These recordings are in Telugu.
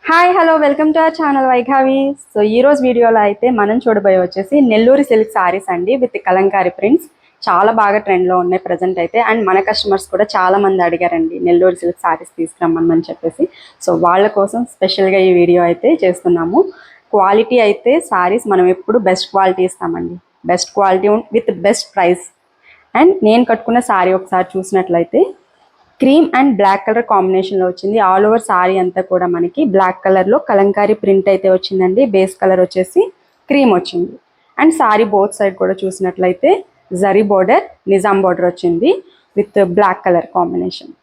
Hi hello welcome to our channel వైఘావి. సో ఈ రోజు వీడియోలో అయితే మనం చూడబోయే వచ్చేసి నెల్లూరు సిల్క్ సారీస్ అండి విత్ కలంకారీ ప్రింట్స్. చాలా బాగా ట్రెండ్లో ఉన్నాయి ప్రజెంట్ అయితే. అండ్ మన కస్టమర్స్ కూడా చాలా మంది అడిగారండి నెల్లూరు సిల్క్ సారీస్ తీసుకురమ్మని చెప్పేసి. సో వాళ్ళ కోసం స్పెషల్గా ఈ వీడియో అయితే చేస్తున్నాము. క్వాలిటీ అయితే సారీస్ మనం ఎప్పుడు బెస్ట్ క్వాలిటీ ఇస్తామండి, best quality with best price. And నేను కట్టుకున్న సారీ ఒకసారి చూసినట్లయితే క్రీమ్ అండ్ బ్లాక్ కలర్ కాంబినేషన్లో వచ్చింది. ఆల్ ఓవర్ సారీ అంతా కూడా మనకి బ్లాక్ కలర్లో కలంకారీ ప్రింట్ అయితే వచ్చిందండి. బేస్ కలర్ వచ్చేసి క్రీమ్ వచ్చింది. అండ్ సారీ బోత్ సైడ్ కూడా చూసినట్లయితే జరీ బోర్డర్, నిజాం బోర్డర్ వచ్చింది with black colour combination.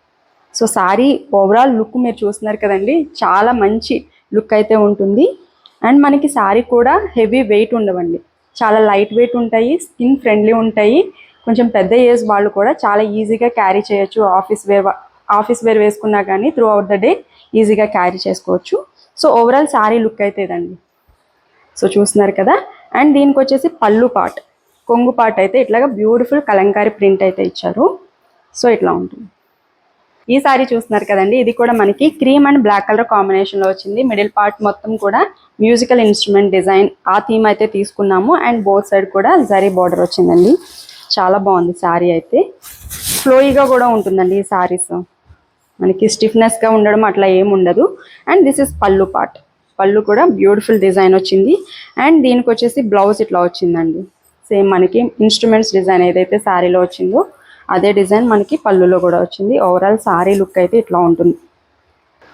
So saree overall look మీరు చూస్తున్నారు కదండి, చాలా మంచి లుక్ అయితే ఉంటుంది. అండ్ మనకి సారీ కూడా హెవీ వెయిట్ ఉండవండి, చాలా లైట్ వెయిట్ ఉంటాయి, స్కిన్ ఫ్రెండ్లీ ఉంటాయి. కొంచెం పెద్ద ఏజ్ వాళ్ళు కూడా చాలా ఈజీగా క్యారీ చేయొచ్చు. ఆఫీస్ వేర్ వేసుకున్నా కానీ త్రూ అవుట్ ద డే ఈజీగా క్యారీ చేసుకోవచ్చు. సో ఓవరాల్ సారీ లుక్ అయితే ఇదండి. సో చూస్తున్నారు కదా. అండ్ దీనికి వచ్చేసి పళ్ళు పార్ట్, కొంగు పార్ట్ అయితే ఇట్లాగా బ్యూటిఫుల్ కలంకారీ ప్రింట్ అయితే ఇచ్చారు. సో ఇట్లా ఉంటుంది. ఈ సారీ చూస్తున్నారు కదండి, ఇది కూడా మనకి క్రీమ్ అండ్ బ్లాక్ కలర్ కాంబినేషన్లో వచ్చింది. మిడిల్ పార్ట్ మొత్తం కూడా మ్యూజికల్ ఇన్స్ట్రుమెంట్ డిజైన్ ఆ థీమ్ అయితే తీసుకున్నాము. అండ్ బోత్ సైడ్ కూడా జరీ బార్డర్ వచ్చిందండి. చాలా బాగుంది శారీ అయితే. ఫ్లోయిగా కూడా ఉంటుందండి ఈ శారీస్, మనకి స్టిఫ్నెస్గా ఉండడం అట్లా ఏమి ఉండదు. అండ్ దిస్ ఇస్ పళ్ళు పార్ట్, పళ్ళు కూడా బ్యూటిఫుల్ డిజైన్ వచ్చింది. అండ్ దీనికి వచ్చేసి బ్లౌజ్ ఇట్లా వచ్చిందండి. సేమ్ మనకి ఇన్స్ట్రుమెంట్స్ డిజైన్ ఏదైతే శారీలో వచ్చిందో అదే డిజైన్ మనకి పళ్ళులో కూడా వచ్చింది. ఓవరాల్ శారీ లుక్ అయితే ఇట్లా ఉంటుంది.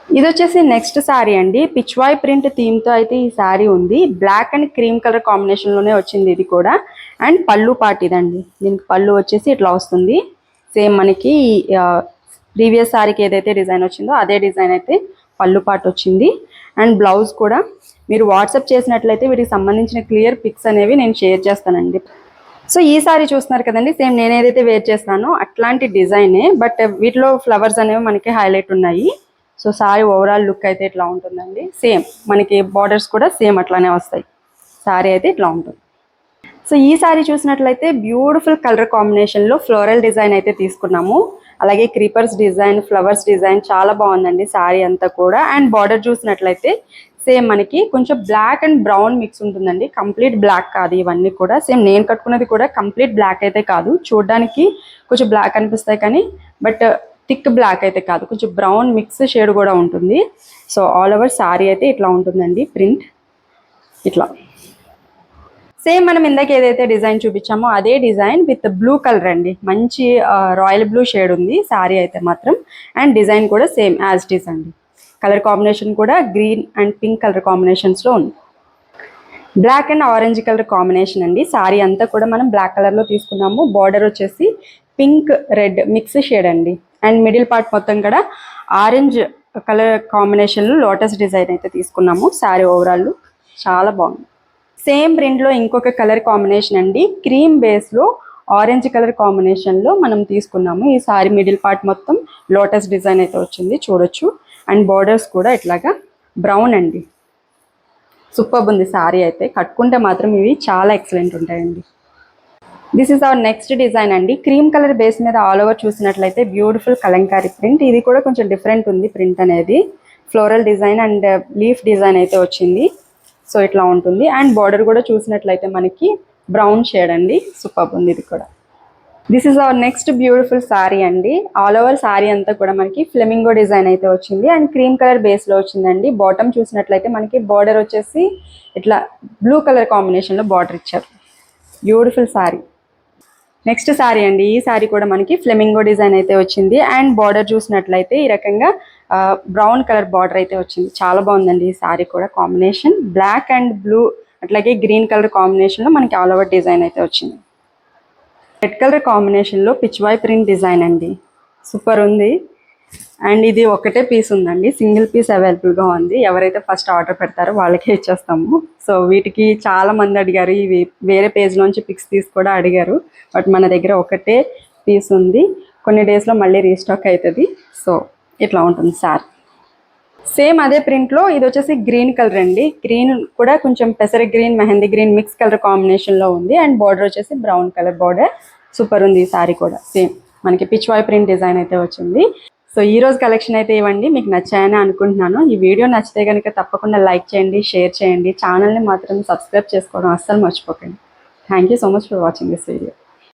ఇది వచ్చేసి నెక్స్ట్ శారీ అండి. పిచ్వాయ్ ప్రింట్ థీమ్తో అయితే ఈ శారీ ఉంది. బ్లాక్ అండ్ క్రీమ్ కలర్ కాంబినేషన్లోనే వచ్చింది ఇది కూడా. అండ్ పళ్ళు పార్ట్ ఇదండి. దీనికి పళ్ళు వచ్చేసి ఇట్లా వస్తుంది. సేమ్ మనకి ప్రీవియస్ శారీకి ఏదైతే డిజైన్ వచ్చిందో అదే డిజైన్ అయితే పళ్ళు పార్ట్ వచ్చింది. అండ్ బ్లౌజ్ కూడా మీరు వాట్సాప్ చేసినట్లయితే వీటికి సంబంధించిన క్లియర్ పిక్స్ అనేవి నేను షేర్ చేస్తానండి. సో ఈ సారీ చూస్తున్నారు కదండి, సేమ్ నేను ఏదైతే వేర్ చేస్తానో అట్లాంటి డిజైనే, బట్ వీటిలో ఫ్లవర్స్ అనేవి మనకి హైలైట్ ఉన్నాయి. సో సారీ ఓవరాల్ లుక్ అయితే ఇట్లా ఉంటుందండి. సేమ్ మనకి బార్డర్స్ కూడా సేమ్ అట్లానే వస్తాయి. సారీ అయితే ఇట్లా ఉంటుంది. సో ఈ సారీ చూసినట్లయితే బ్యూటిఫుల్ కలర్ కాంబినేషన్లో ఫ్లోరల్ డిజైన్ అయితే తీసుకున్నాము. అలాగే క్రీపర్స్ డిజైన్, ఫ్లవర్స్ డిజైన్ చాలా బాగుందండి సారీ అంతా కూడా. అండ్ బార్డర్ చూసినట్లయితే సేమ్ మనకి కొంచెం బ్లాక్ అండ్ బ్రౌన్ మిక్స్ ఉంటుందండి. కంప్లీట్ బ్లాక్ కాదు ఇవన్నీ కూడా. సేమ్ నేను కట్టుకున్నది కూడా కంప్లీట్ బ్లాక్ అయితే కాదు, చూడడానికి కొంచెం బ్లాక్ అనిపిస్తాయి కానీ బట్ థిక్ బ్లాక్ అయితే కాదు, కొంచెం బ్రౌన్ మిక్స్ షేడ్ కూడా ఉంటుంది. సో ఆల్ ఓవర్ సారీ అయితే ఇట్లా ఉంటుందండి ప్రింట్. ఇట్లా సేమ్ మనం ఇందాక ఏదైతే డిజైన్ చూపించామో అదే డిజైన్ విత్ బ్లూ కలర్ అండి. మంచి రాయల్ బ్లూ షేడ్ ఉంది సారీ అయితే మాత్రం. అండ్ డిజైన్ కూడా సేమ్ యాజ్ ఇట్ ఈస్ అండి. కలర్ కాంబినేషన్ కూడా గ్రీన్ అండ్ పింక్ కలర్ కాంబినేషన్స్లో ఉంది. Black and orange colour combination అండి. సారీ అంతా కూడా మనం బ్లాక్ కలర్లో తీసుకున్నాము. బార్డర్ వచ్చేసి పింక్ రెడ్ మిక్స్ షేడ్ అండి. అండ్ మిడిల్ పార్ట్ మొత్తం కూడా ఆరెంజ్ కలర్ కాంబినేషన్లో లోటస్ డిజైన్ అయితే తీసుకున్నాము. సారీ ఓవరాల్ చాలా బాగుంది. సేమ్ ప్రింట్లో ఇంకొక కలర్ కాంబినేషన్ అండి. క్రీమ్ బేస్లో ఆరెంజ్ కలర్ కాంబినేషన్లో మనం తీసుకున్నాము. ఈ సారీ మిడిల్ పార్ట్ మొత్తం లోటస్ డిజైన్ అయితే వచ్చింది, చూడొచ్చు. అండ్ బార్డర్స్ కూడా ఇట్లాగా బ్రౌన్ అండి. సూపర్ ఉంది సారీ అయితే. కట్టుకుంటే మాత్రం ఇవి చాలా ఎక్సలెంట్ ఉంటాయండి. This is our next design అండి. క్రీమ్ కలర్ బేస్ మీద ఆల్ ఓవర్ చూసినట్లయితే బ్యూటిఫుల్ కలంకారీ ప్రింట్. ఇది కూడా కొంచెం డిఫరెంట్ ఉంది ప్రింట్ అనేది. Floral design and leaf design అయితే వచ్చింది. సో ఇట్లా ఉంటుంది. అండ్ బార్డర్ కూడా చూసినట్లయితే మనకి బ్రౌన్ షేడ్ అండి. సూపర్ ఉంది ఇది కూడా. This is our next beautiful sorry అండి. ఆల్ ఓవర్ సారీ అంతా కూడా మనకి ఫ్లెమింగో డిజైన్ అయితే వచ్చింది. అండ్ క్రీమ్ కలర్ బేస్లో వచ్చిందండి. బాటమ్ చూసినట్లయితే మనకి బార్డర్ వచ్చేసి ఇట్లా బ్లూ కలర్ కాంబినేషన్లో బార్డర్ ఇచ్చారు. Beautiful sorry. నెక్స్ట్ సారీ అండి. ఈ సారీ కూడా మనకి ఫ్లెమింగో డిజైన్ అయితే వచ్చింది. అండ్ బార్డర్ చూసినట్లయితే ఈ రకంగా బ్రౌన్ కలర్ బార్డర్ అయితే వచ్చింది. చాలా బాగుందండి ఈ సారీ కూడా. కాంబినేషన్ బ్లాక్ అండ్ బ్లూ అట్లాగే గ్రీన్ కలర్ కాంబినేషన్లో మనకి ఆల్ ఓవర్ డిజైన్ అయితే వచ్చింది. రెడ్ కలర్ కాంబినేషన్లో పిచ్వాయ్ ప్రింట్ డిజైన్ అండి. సూపర్ ఉంది. అండ్ ఇది ఒకటే పీస్ ఉందండి, సింగిల్ పీస్ అవైలబుల్గా ఉంది. ఎవరైతే ఫస్ట్ ఆర్డర్ పెడతారో వాళ్ళకే ఇచ్చేస్తాము. సో వీటికి చాలా మంది అడిగారు, ఇవి వేరే పేజ్లోంచి పిక్స్ తీసి కూడా అడిగారు. బట్ మన దగ్గర ఒకటే పీస్ ఉంది. కొన్ని డేస్లో మళ్ళీ రీస్టాక్ అవుతుంది. సో ఇట్లా ఉంటుంది సార్. సేమ్ అదే ప్రింట్లో ఇది వచ్చేసి గ్రీన్ కలర్ అండి. గ్రీన్ కూడా కొంచెం పెసర green, mehndi green mix colour కాంబినేషన్లో ఉంది. అండ్ బార్డర్ వచ్చేసి బ్రౌన్ కలర్ బార్డర్. సూపర్ ఉంది ఈ సారీ కూడా. సేమ్ మనకి పిచ్వాయ్ ప్రింట్ డిజైన్ అయితే వచ్చింది. సో ఈ రోజు కలెక్షన్ అయితే ఇవ్వండి, మీకు నచ్చాయని అనుకుంటున్నాను. ఈ వీడియో నచ్చితే కనుక తప్పకుండా లైక్ చేయండి, షేర్ చేయండి, ఛానల్ని మాత్రం సబ్స్క్రైబ్ చేసుకోవడం అస్సలు మర్చిపోకండి. Thank you so much for watching this video.